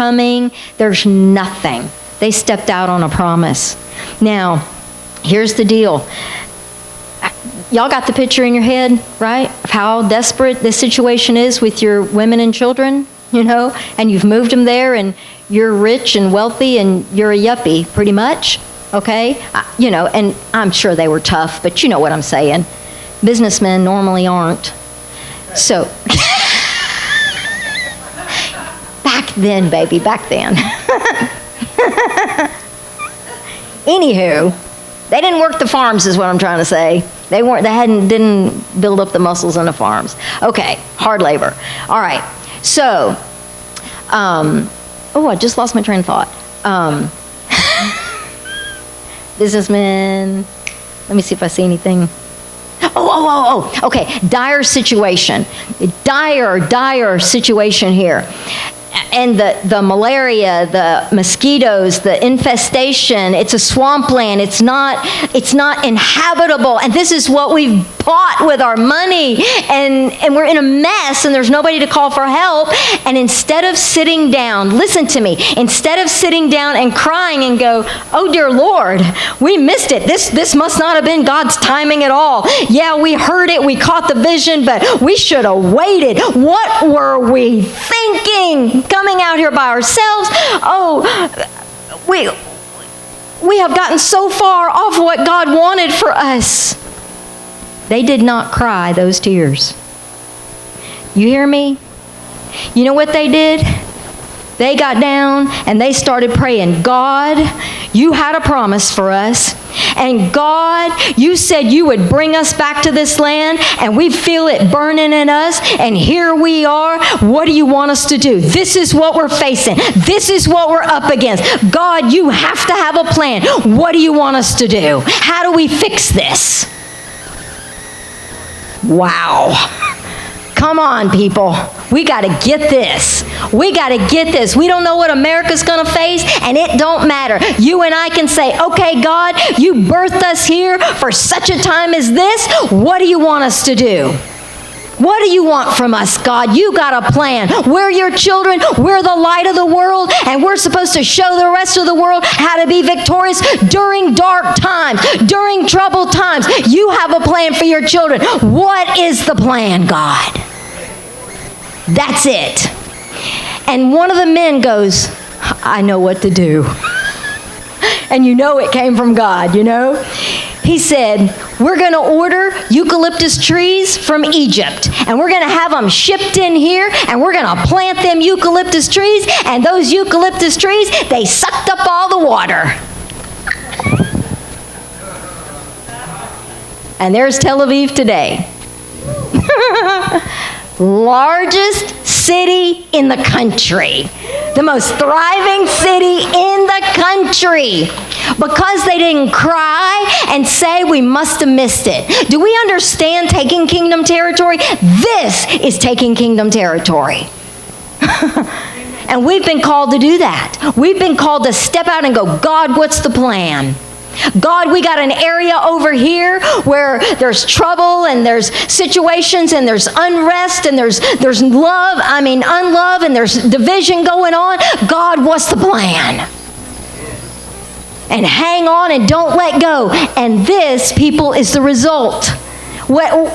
coming. There's nothing. They stepped out on a promise. Now, here's the deal. Y'all got the picture in your head, right? Of how desperate this situation is with your women and children, and you've moved them there, and you're rich and wealthy, and you're a yuppie, pretty much, okay? And I'm sure they were tough, but you know what I'm saying. Businessmen normally aren't. So, back then, baby, back then. Anywho, they didn't work the farms is what I'm trying to say. They didn't build up the muscles in the farms. Okay, hard labor. All right, so, I just lost my train of thought. Businessmen, let me see if I see anything. Okay, dire situation here. And the malaria, the mosquitoes, the infestation, it's a swampland. It's not inhabitable. And this is what we've bought with our money. And we're in a mess, and there's nobody to call for help. And instead of sitting down, listen to me, instead of sitting down and crying and go, oh dear Lord, we missed it. This must not have been God's timing at all. Yeah, we heard it, we caught the vision, but we should have waited. What were we thinking? Coming out here by ourselves. We have gotten so far off what God wanted for us. They did not cry those tears. You hear me? You know what they did? They got down and they started praying. God, you had a promise for us. And God, you said you would bring us back to this land, and we feel it burning in us, and here we are. What do you want us to do? This is what we're facing. This is what we're up against. God, you have to have a plan. What do you want us to do? How do we fix this? Wow. Come on, people. We got to get this. We got to get this. We don't know what America's going to face, and it don't matter. You and I can say, okay, God, you birthed us here for such a time as this. What do you want us to do? What do you want from us, God? You got a plan. We're your children. We're the light of the world, and we're supposed to show the rest of the world how to be victorious during dark times, during troubled times. You have a plan for your children. What is the plan, God? That's it. And one of the men goes, I know what to do. And it came from God, He said, we're going to order eucalyptus trees from Egypt, and we're going to have them shipped in here, and we're going to plant them eucalyptus trees, and those eucalyptus trees, they sucked up all the water. And there's Tel Aviv today. Largest city in the country. The most thriving city in the country. Because they didn't cry and say we must have missed it. Do we understand taking kingdom territory? This is taking kingdom territory. And we've been called to do that. We've been called to step out and go, God, what's the plan? God, we got an area over here where there's trouble and there's situations and there's unrest and there's unlove and there's division going on. God, what's the plan? And hang on and don't let go. And this, people, is the result.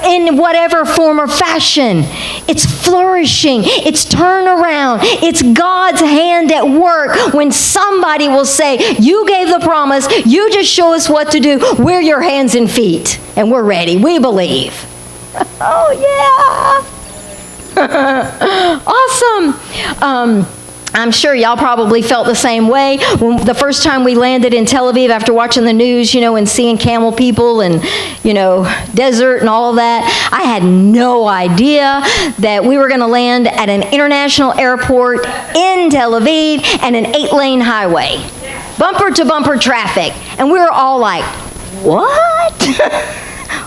In whatever form or fashion, it's flourishing, it's turnaround, it's God's hand at work when somebody will say, you gave the promise, you just show us what to do, we're your hands and feet, and we're ready, we believe. Oh yeah! Awesome! I'm sure y'all probably felt the same way. When the first time we landed in Tel Aviv after watching the news, and seeing camel people and, desert and all of that, I had no idea that we were going to land at an international airport in Tel Aviv and an 8-lane highway. Bumper to bumper traffic. And we were all like, what?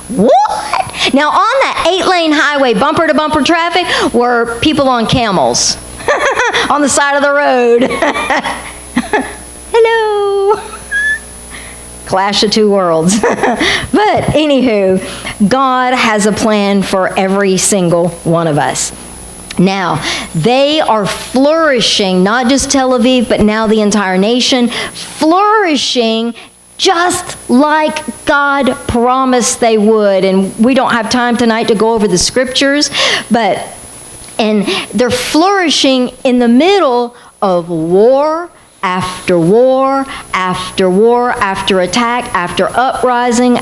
What? Now on that 8-lane highway, bumper to bumper traffic, were people on camels. On the side of the road. Hello. Clash of two worlds. But anywho, God has a plan for every single one of us. Now, they are flourishing, not just Tel Aviv, but now the entire nation, flourishing just like God promised they would. And we don't have time tonight to go over the scriptures, and they're flourishing in the middle of war after war, after war, after attack, after uprising,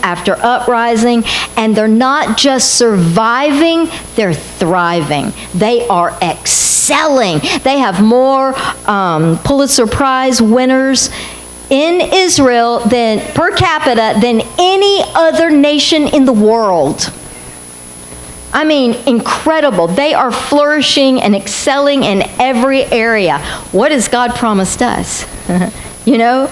and they're not just surviving, they're thriving. They are excelling. They have more Pulitzer Prize winners in Israel per capita than any other nation in the world. I mean, incredible. They are flourishing and excelling in every area. What has God promised us? You know,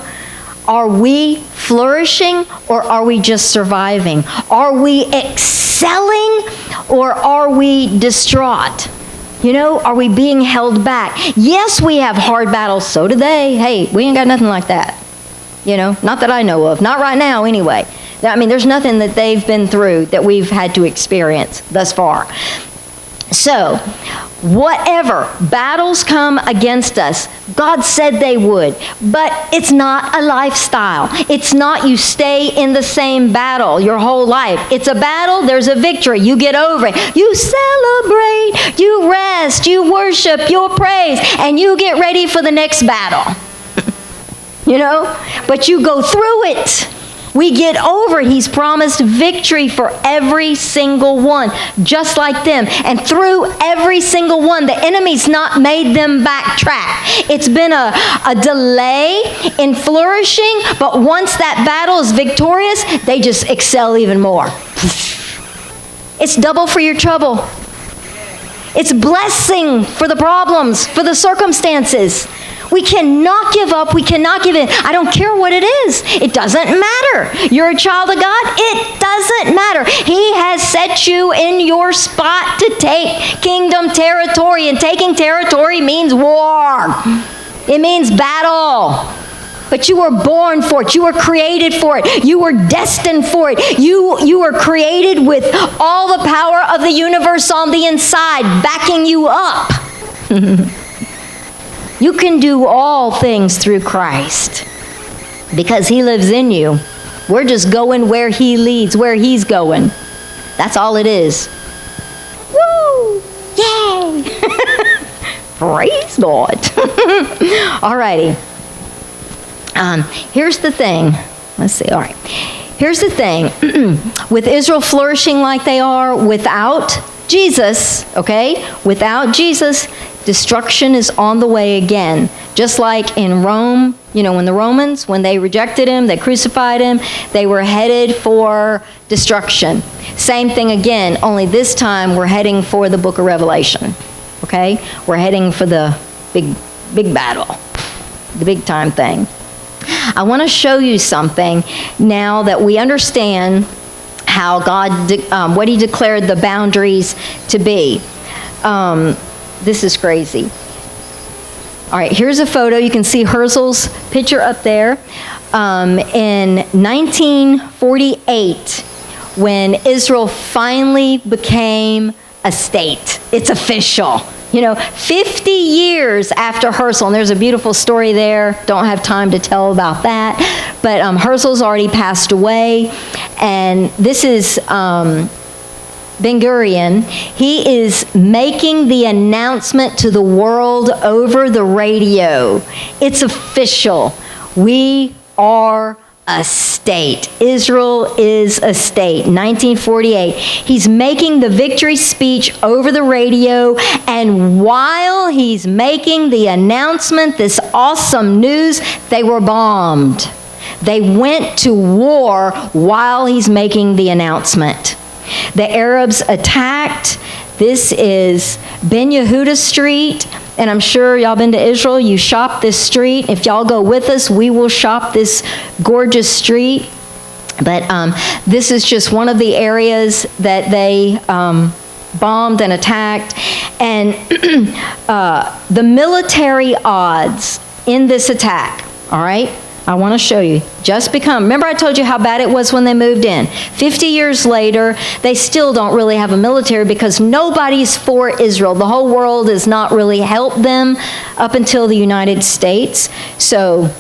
are we flourishing or are we just surviving? Are we excelling or are we distraught? You know, are we being held back? Yes, we have hard battles. So do they. Hey, we ain't got nothing like that. You know, not that I know of. Not right now, anyway. I mean, there's nothing that they've been through that we've had to experience thus far. So, whatever battles come against us, God said they would. But it's not a lifestyle. It's not you stay in the same battle your whole life. It's a battle, there's a victory. You get over it. You celebrate, you rest, you worship, you praise, and you get ready for the next battle. You know? But you go through it. We get over it. He's promised victory for every single one, just like them. And through every single one, the enemy's not made them backtrack. It's been a delay in flourishing, but once that battle is victorious, they just excel even more. It's double for your trouble. It's blessing for the problems, for the circumstances. We cannot give up. We cannot give in. I don't care what it is. It doesn't matter. You're a child of God. It doesn't matter. He has set you in your spot to take kingdom territory. And taking territory means war. It means battle. But you were born for it. You were created for it. You were destined for it. You were created with all the power of the universe on the inside, backing you up. You can do all things through Christ because He lives in you. We're just going where He leads, where He's going. That's all it is. Woo! Yay! Praise God. All righty. Here's the thing. Let's see. All right. Here's the thing. With Israel flourishing like they are without Jesus, okay? Without Jesus, destruction is on the way again. Just like in Rome, you know, when the Romans, when they rejected Him, they crucified Him, they were headed for destruction. Same thing again, only this time we're heading for the book of Revelation, okay? We're heading for the big battle, the big time thing. I want to show you something now that we understand how God, what He declared the boundaries to be. This is crazy. All right, here's a photo. You can see Herzl's picture up there. In 1948, when Israel finally became a state, it's official. You know, 50 years after Herzl, and there's a beautiful story there. Don't have time to tell about that. But Herzl's already passed away. And this is Ben-Gurion. He is making the announcement to the world over the radio. It's official. We are a state. Israel is a state. 1948. He's making the victory speech over the radio, and while he's making the announcement, this awesome news, they were bombed. They went to war while he's making the announcement. The Arabs attacked. This is Ben Yehuda Street. And I'm sure y'all been to Israel. You shop this street. If y'all go with us, we will shop this gorgeous street. But this is just one of the areas that they bombed and attacked. And the military odds in this attack, all right? I want to show you. Remember I told you how bad it was when they moved in. 50 years later, they still don't really have a military because nobody's for Israel. The whole world has not really helped them up until the United States. So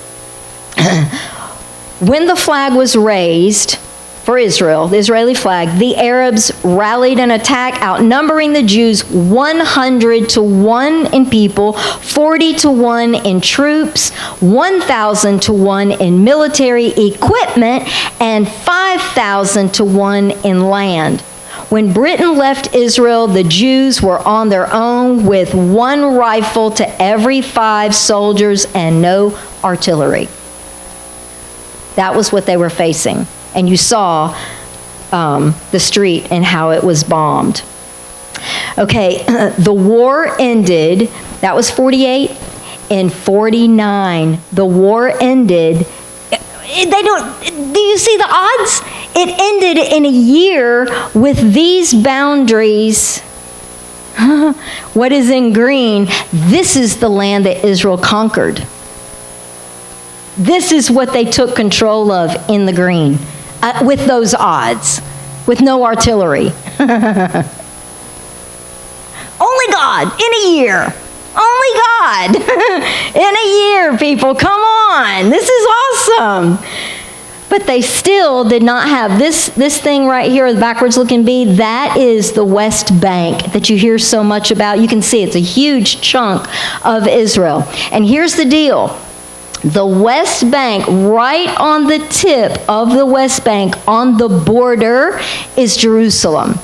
when the flag was raised for Israel, the Israeli flag, the Arabs rallied and attacked, outnumbering the Jews 100 to 1 in people, 40 to 1 in troops, 1,000 to 1 in military equipment, and 5,000 to 1 in land. When Britain left Israel, the Jews were on their own with 1 rifle to every 5 soldiers and no artillery. That was what they were facing. And you saw the street and how it was bombed. Okay, the war ended. That was 48. In 49, the war ended. Do you see the odds? It ended in a year with these boundaries. What is in green? This is the land that Israel conquered. This is what they took control of in the green. With those odds, with no artillery. Only God in a year. Only God in a year, people. Come on. This is awesome. But they still did not have this thing right here, the backwards looking B. That is the West Bank that you hear so much about. You can see it's a huge chunk of Israel. And here's the deal. The West Bank, right on the tip of the West Bank, on the border, is Jerusalem.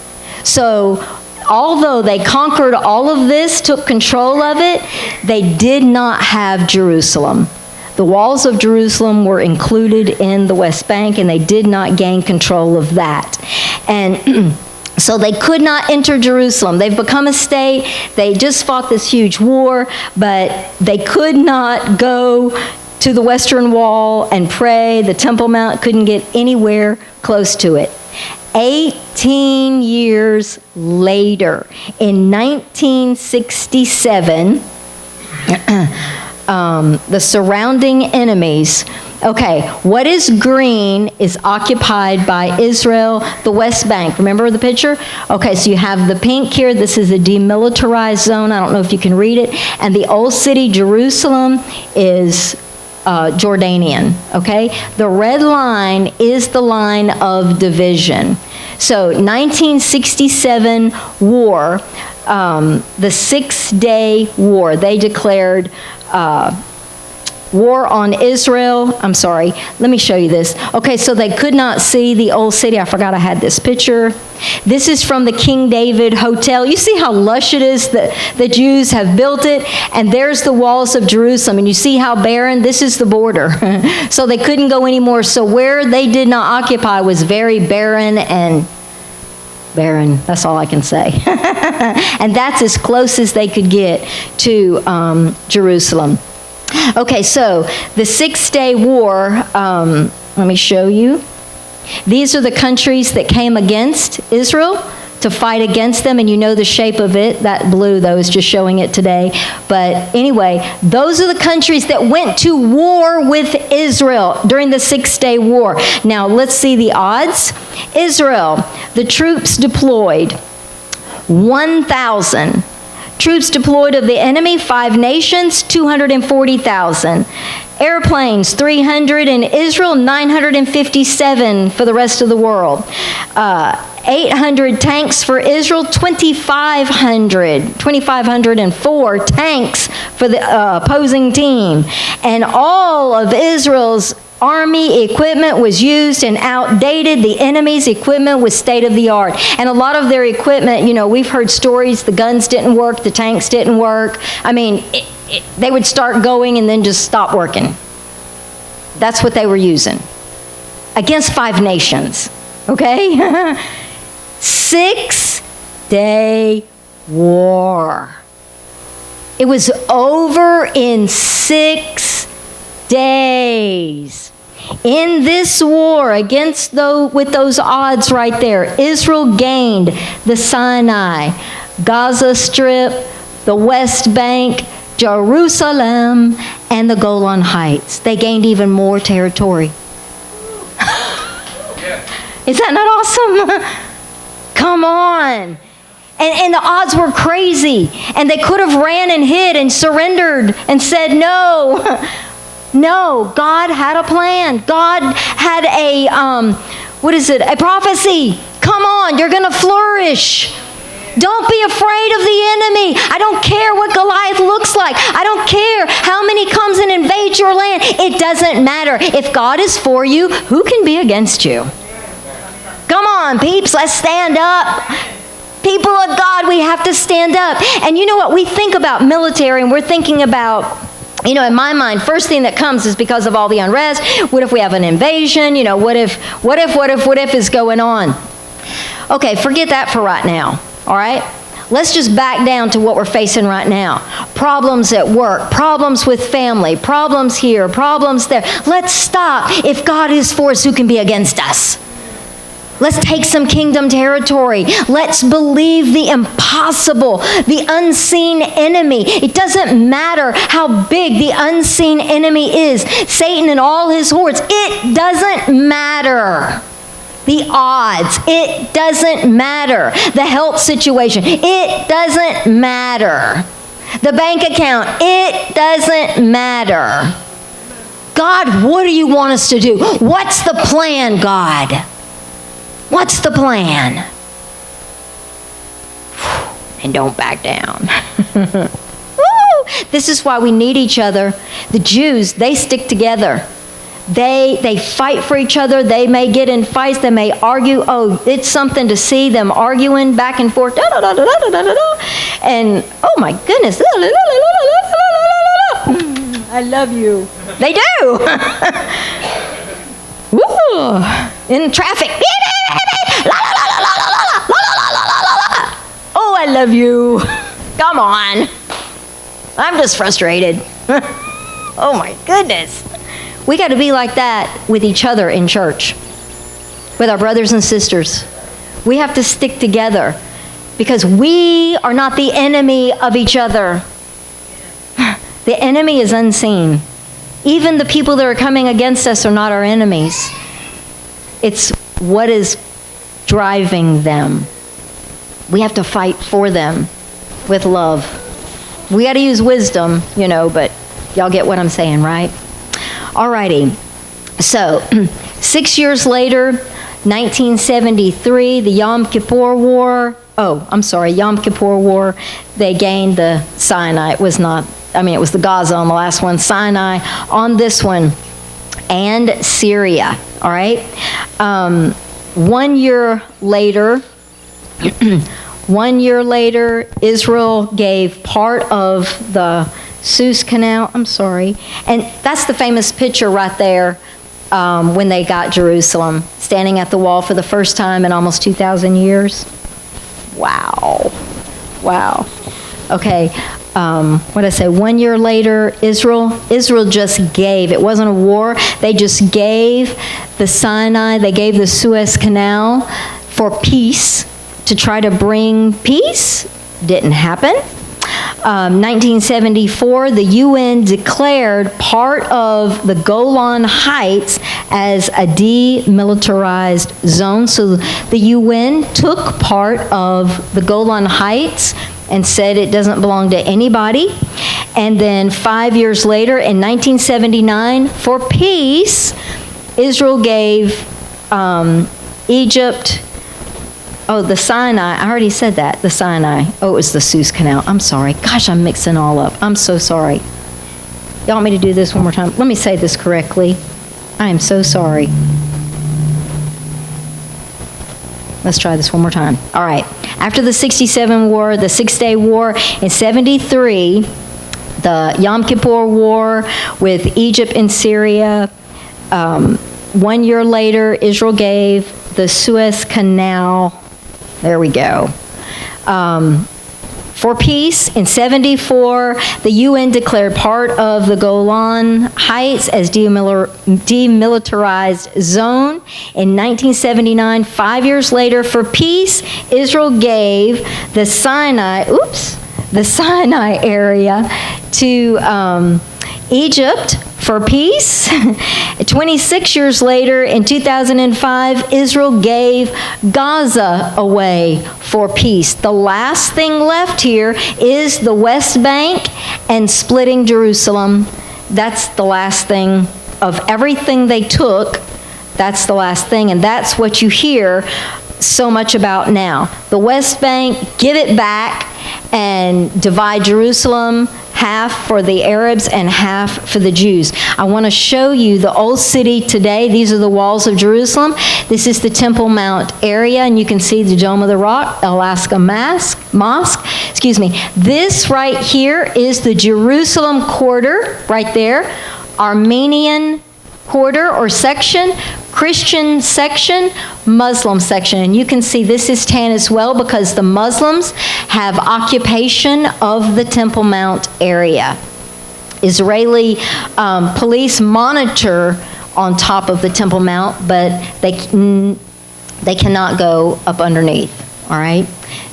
So, although they conquered all of this, took control of it, they did not have Jerusalem. The walls of Jerusalem were included in the West Bank, and they did not gain control of that. And so they could not enter Jerusalem. They've become a state. They just fought this huge war, but they could not go to the Western Wall and pray. The Temple Mount couldn't get anywhere close to it. 18 years later, in 1967, the surrounding enemies. Okay, what is green is occupied by Israel, the West Bank. Remember the picture? Okay, so you have the pink here. This is a demilitarized zone. I don't know if you can read it. And the old city, Jerusalem, is Jordanian, okay? The red line is the line of division. So 1967 war, the 6-day war, they declared war on Israel. I'm sorry, let me show you this. Okay, so they could not see the old city. I forgot I had this picture. This is from the King David Hotel. You see how lush it is that the Jews have built it? And there's the walls of Jerusalem. And you see how barren? This is the border. So they couldn't go anymore. So where they did not occupy was very barren and barren. That's all I can say. And that's as close as they could get to Jerusalem. Okay, so the 6-day war, let me show you. These are the countries that came against Israel to fight against them, and you know the shape of it. That blue, though, is just showing it today. But anyway, those are the countries that went to war with Israel during the 6-day war. Now, let's see the odds. Israel, the troops deployed, 1,000. Troops deployed of the enemy, 5 nations, 240,000. Airplanes, 300 in Israel, 957 for the rest of the world. 800 tanks for Israel, 2,504 tanks for the opposing team. And all of Israel's army equipment was used and outdated. The enemy's equipment was state-of-the-art. And a lot of their equipment, you know, we've heard stories, the guns didn't work, the tanks didn't work. I mean, they would start going and then just stop working. That's what they were using. Against 5 nations, okay? 6-day war. It was over in 6 days. In this war against with those odds right there, Israel gained the Sinai, Gaza Strip, the West Bank, Jerusalem, and the Golan Heights. They gained even more territory. Is that not awesome? Come on. And the odds were crazy. And they could have ran and hid and surrendered and said no. No, God had a plan. God had a prophecy. Come on, you're going to flourish. Don't be afraid of the enemy. I don't care what Goliath looks like. I don't care how many comes and invades your land. It doesn't matter. If God is for you, who can be against you? Come on, peeps, let's stand up. People of God, we have to stand up. And you know what? We think about military and we're thinking about, in my mind, first thing that comes is because of all the unrest. What if we have an invasion? What if is going on? Okay, forget that for right now, all right? Let's just back down to what we're facing right now. Problems at work, problems with family, problems here, problems there. Let's stop. If God is for us, who can be against us? Let's take some kingdom territory. Let's believe the impossible, the unseen enemy. It doesn't matter how big the unseen enemy is. Satan and all his hordes. It doesn't matter. The odds. It doesn't matter. The health situation. It doesn't matter. The bank account. It doesn't matter. God, what do you want us to do? What's the plan, God? What's the plan? And don't back down. This is why we need each other. The Jews, they stick together. They fight for each other. They may get in fights. They may argue. Oh, it's something to see them arguing back and forth. And oh my goodness. I love you. They do. Woo! In traffic. Oh, I love you. Come on. I'm just frustrated. Oh my goodness. We got to be like that with each other in church, with our brothers and sisters. We have to stick together because we are not the enemy of each other. The enemy is unseen. Even the people that are coming against us are not our enemies. It's what is driving them. We have to fight for them with love. We got to use wisdom, but y'all get what I'm saying, right? Alrighty. So, 6 years later, 1973, the Yom Kippur War. Yom Kippur War. They gained the Sinai. It was the Gaza on the last one, Sinai on this one, and Syria. All right. 1 year later, Israel gave part of the Suez Canal. And that's the famous picture right there when they got Jerusalem, standing at the wall for the first time in almost 2,000 years. Wow. Okay. 1 year later, Israel just gave. It wasn't a war. They just gave the Sinai. They gave the Suez Canal for peace, to try to bring peace. Didn't happen. 1974, the UN declared part of the Golan Heights as a demilitarized zone. So the UN took part of the Golan Heights and said it doesn't belong to anybody. And then 5 years later, in 1979, for peace, Israel gave Egypt, the Sinai. I already said that, the Sinai. Oh, it was the Suez Canal. I'm sorry. Gosh, I'm mixing all up. I'm so sorry. Y'all want me to do this one more time? Let me say this correctly. I am so sorry. Let's try this one more time. All right. After the 67 war, the 6-day war, in 73, the Yom Kippur War with Egypt and Syria. 1 year later, Israel gave the Suez Canal. There we go. For peace, in 74, the UN declared part of the Golan Heights as demilitarized zone. In 1979, 5 years later, for peace, Israel gave the Sinai area to Egypt for peace. 26 years later, in 2005, Israel gave Gaza away for peace. The last thing left here is the West Bank and splitting Jerusalem. That's the last thing of everything they took. That's the last thing, and that's what you hear so much about now. The West Bank, give it back and divide Jerusalem, half for the Arabs and half for the Jews. I want to show you the old city today. These are the walls of Jerusalem. This is the Temple Mount area, and you can see the Dome of the Rock, Alaska Mosque. This right here is the Jerusalem quarter, right there. Armenian quarter or section, Christian section, Muslim section. And you can see this is tan as well because the Muslims have occupation of the Temple Mount area. Israeli police monitor on top of the Temple Mount, but they cannot go up underneath, all right?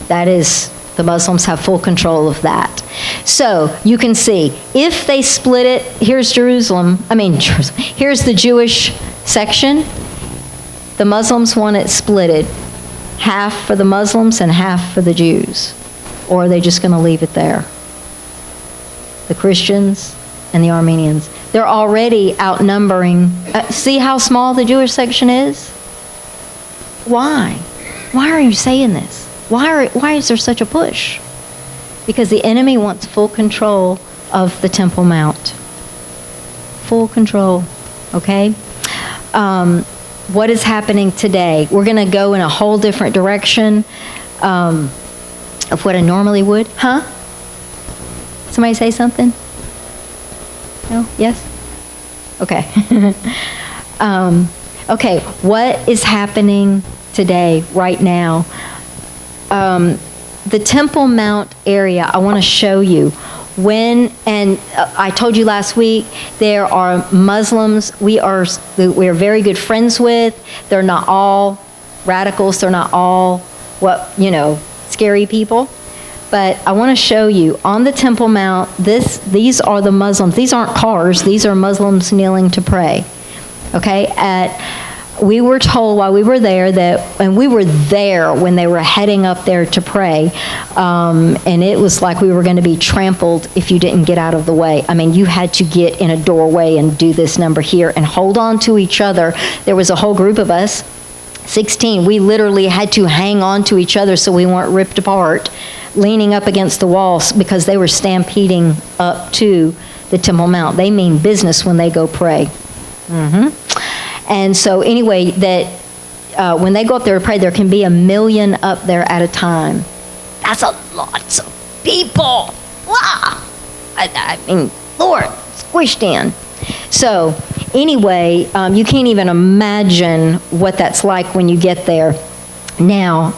That is, the Muslims have full control of that. So you can see, if they split it, here's here's the Jewish section. The Muslims want it splitted, half for the Muslims and half for the Jews. Or are they just going to leave it there? The Christians and the Armenians. They're already outnumbering. See how small the Jewish section is? Why? Why are you saying this? Why is there such a push? Because the enemy wants full control of the Temple Mount. Full control, okay? What is happening today? We're going to go in a whole different direction of what I normally would. Huh? Somebody say something? No? Yes? Okay. Okay, what is happening today, right now? The Temple Mount area, I want to show you. I told you last week, there are Muslims we are very good friends with. They're not all radicals. They're not all scary people. But I want to show you on the Temple Mount. These are the Muslims. These aren't cars. These are Muslims kneeling to pray. Okay. We were told while we were there and we were there when they were heading up there to pray, and it was like we were going to be trampled if you didn't get out of the way. I mean, you had to get in a doorway and do this number here and hold on to each other. There was a whole group of us, 16. We literally had to hang on to each other so we weren't ripped apart, leaning up against the walls because they were stampeding up to the Temple Mount. They mean business when they go pray. Mm-hmm. And so anyway, when they go up there to pray, there can be 1 million up there at a time. That's a lot of people. Wow. I mean, Lord, squished in. So anyway, you can't even imagine what that's like when you get there. Now,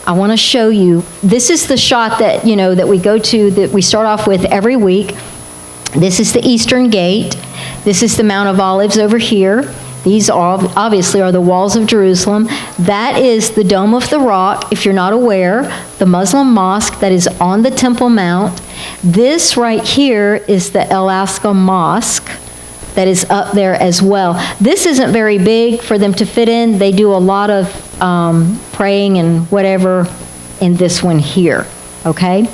I want to show you. This is the shot that we go to, that we start off with every week. This is the Eastern Gate. This is the Mount of Olives over here. These obviously are the walls of Jerusalem. That is the Dome of the Rock, if you're not aware, the Muslim mosque that is on the Temple Mount. This right here is the Alaska Mosque that is up there as well. This isn't very big for them to fit in. They do a lot of praying and whatever in this one here, okay?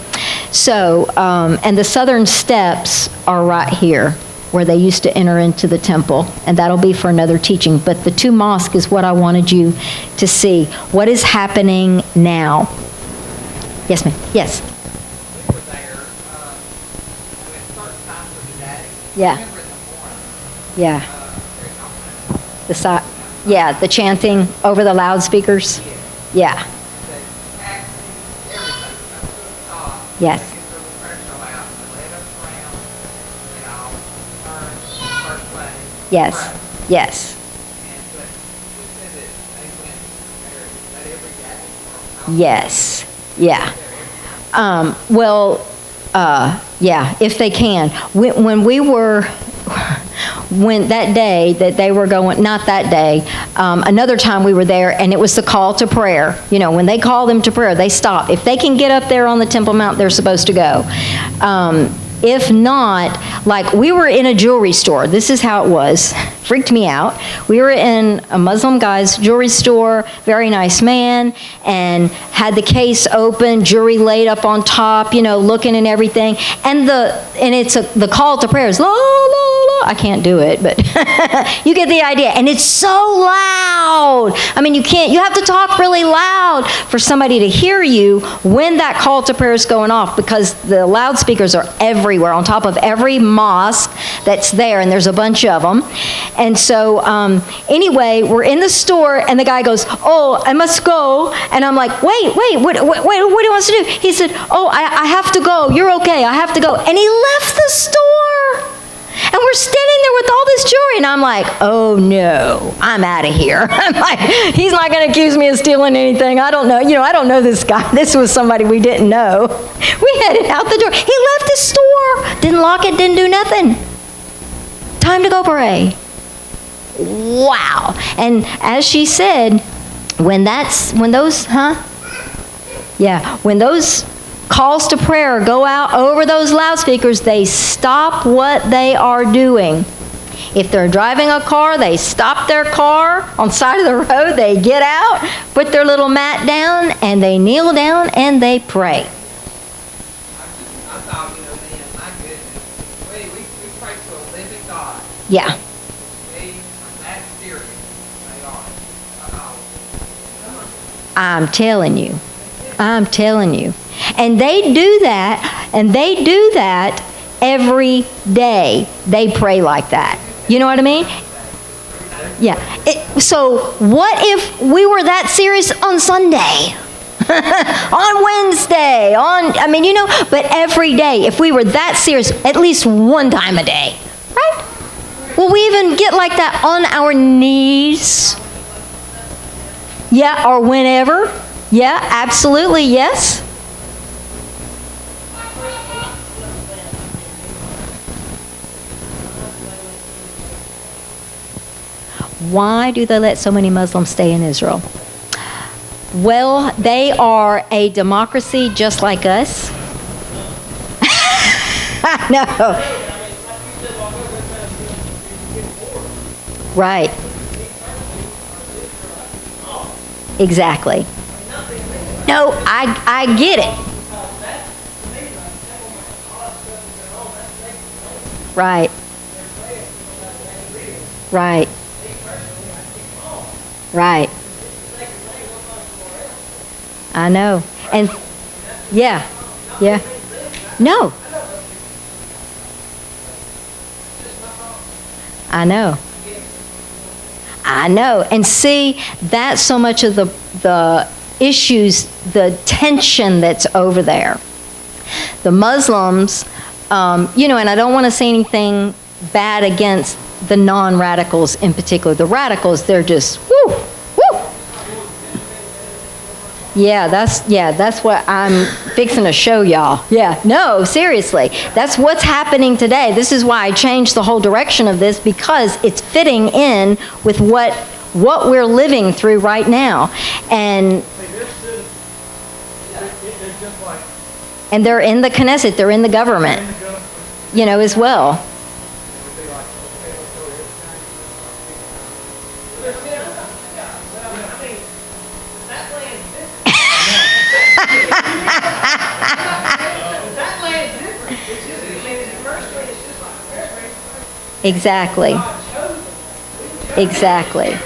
So, and the southern steps are right here, where they used to enter into the temple, and that'll be for another teaching. But the two mosques is what I wanted you to see. What is happening now? Yes, ma'am. Yes. We were there, at certain times of the day. Yeah. Remember in the morning. Yeah. The chanting over the loudspeakers. Yeah. Yes. Yes. Yes. Yes. Yeah. Yeah, if they can. When that day that they were going, not that day, another time we were there, and it was the call to prayer. When they call them to prayer, they stop. If they can get up there on the Temple Mount, they're supposed to go. If not, like we were in a jewelry store. This is how it was. Freaked me out. We were in a Muslim guy's jewelry store, very nice man, and had the case open, jewelry laid up on top, looking and everything. And the call to prayer is, la, la, la. I can't do it, but you get the idea. And it's so loud. I mean, you have to talk really loud for somebody to hear you when that call to prayer is going off, because the loudspeakers are everywhere, on top of every mosque that's there, and there's a bunch of them. And so anyway, we're in the store, and the guy goes, oh, I must go. And I'm like, wait, what do you want us to do? He said, oh, I have to go. You're okay, I have to go. And he left the store. And we're standing there with all this jewelry, and I'm like, oh no, I'm out of here. I'm like, he's not going to accuse me of stealing anything. I don't know. I don't know this guy. This was somebody we didn't know. We headed out the door. He left the store, didn't lock it, didn't do nothing. Time to go pray. Wow. And as she said, when those calls to prayer go out over those loudspeakers, they stop what they are doing. If they're driving a car, they stop their car on the side of the road, they get out, put their little mat down, and they kneel down and they pray. I thought, man, my goodness. We pray to a living God. Yeah. They are that serious. They are. I'm telling you. And they do that every day. They pray like that. You know what I mean? Yeah. So what if we were that serious on Sunday? On Wednesday? But every day, if we were that serious, at least one time a day. Right? Will we even get like that on our knees? Yeah, or whenever? Yeah, absolutely, yes. Why do they let so many Muslims stay in Israel? Well, they are a democracy just like us. I know. Right. Exactly. No, I get it. Right. Right. Right. I know. And yeah. No. I know. And see, that's so much of the issues, the tension that's over there. The Muslims, and I don't want to say anything bad against the non-radicals in particular. The radicals, they're just, woo. Yeah, that's what I'm fixing to show y'all. Yeah, no, seriously. That's what's happening today. This is why I changed the whole direction of this, because it's fitting in with what we're living through right now. And they're in the Knesset, they're in the government, as well. Exactly. Exactly.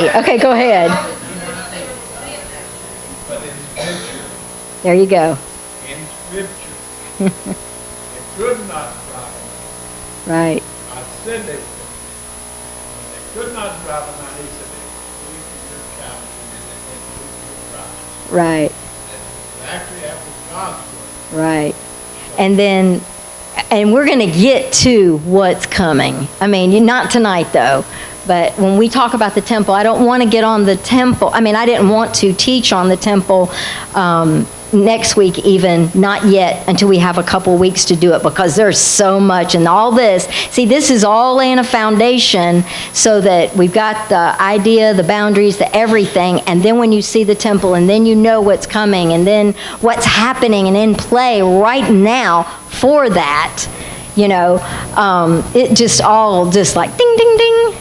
Okay, go ahead. There you go. In Scripture, it could not drive them. Right. I said they could not drive them out. He said they your cows and your crops. Right. Exactly after God's word. Right. And we're going to get to what's coming. I mean, not tonight though, but when we talk about the temple, I don't want to get on the temple. I mean, I didn't want to teach on the temple, next week even, not yet, until we have a couple weeks to do it, because there's so much and all this. See, this is all laying a foundation so that we've got the idea, the boundaries, the everything, and then when you see the temple, and then you know what's coming, and then what's happening and in play right now for that, you know, it just all just like ding, ding, ding.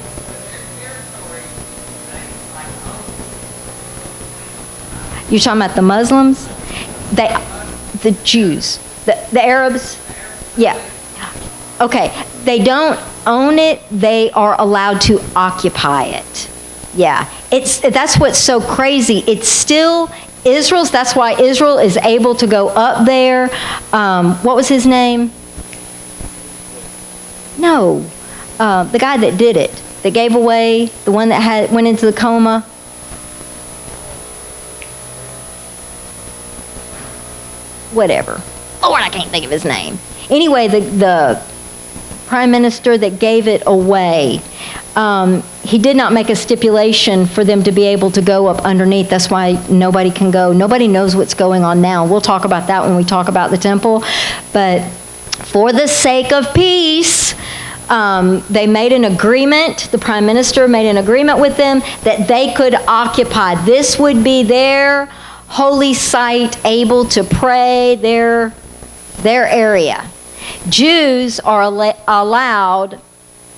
You're talking about the Muslims? The Jews, the Arabs? Yeah. Okay, they don't own it, they are allowed to occupy it. Yeah, that's what's so crazy. It's still Israel's, that's why Israel is able to go up there. What was his name? No, the guy that did it, that gave away, the one that went into the coma. Whatever. Lord, I can't think of his name. Anyway, the prime minister that gave it away, he did not make a stipulation for them to be able to go up underneath. That's why nobody can go. Nobody knows what's going on now. We'll talk about that when we talk about the temple. But for the sake of peace, they made an agreement, the prime minister made an agreement with them that they could occupy. This would be their holy site, able to pray, their area. Jews are allowed,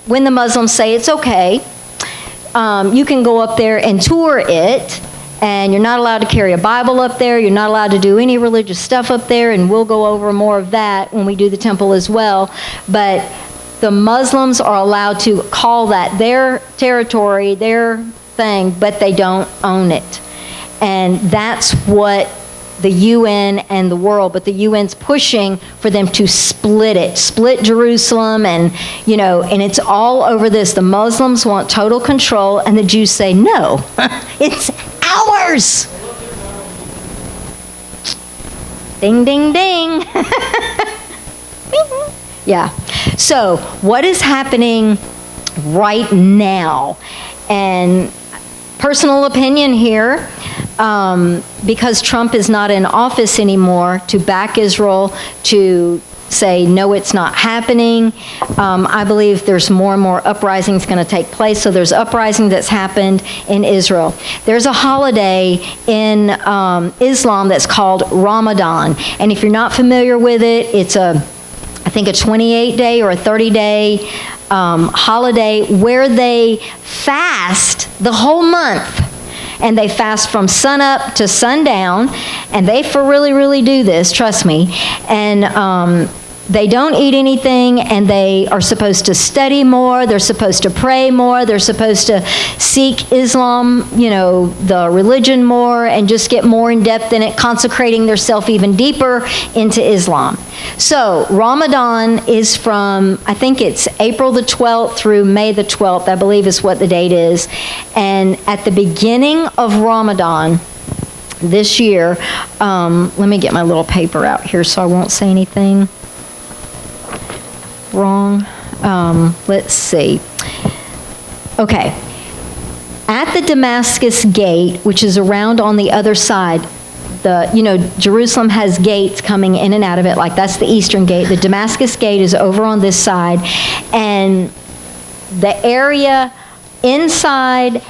when the Muslims say it's okay, you can go up there and tour it, and you're not allowed to carry a Bible up there, you're not allowed to do any religious stuff up there, and we'll go over more of that when we do the temple as well. But the Muslims are allowed to call that their territory, their thing, but they don't own it. And that's what the UN and the world, but the UN's pushing for them to split Jerusalem, and, you know, and it's all over this. The Muslims want total control, and the Jews say, no, it's ours. Ding, ding, ding. Yeah. So what is happening right now? And personal opinion here, because Trump is not in office anymore, to back Israel, to say, no, it's not happening. I believe there's more and more uprisings going to take place. So there's uprising that's happened in Israel. There's a holiday in Islam that's called Ramadan. And if you're not familiar with it, it's I think a 28-day or a 30-day holiday where they fast the whole month. And they fast from sunup to sundown, and they really, really do this, trust me. And they don't eat anything, and they are supposed to study more, they're supposed to pray more, they're supposed to seek Islam, you know, the religion more, and just get more in depth in it, consecrating themselves even deeper into Islam. So Ramadan is from, I think it's April the 12th through May the 12th, I believe is what the date is. And at the beginning of Ramadan this year, let me get my little paper out here so I won't say anything wrong. Let's see. Okay. At the Damascus Gate, which is around on the other side, Jerusalem has gates coming in and out of it, like that's the eastern gate. The Damascus Gate is over on this side, and the area inside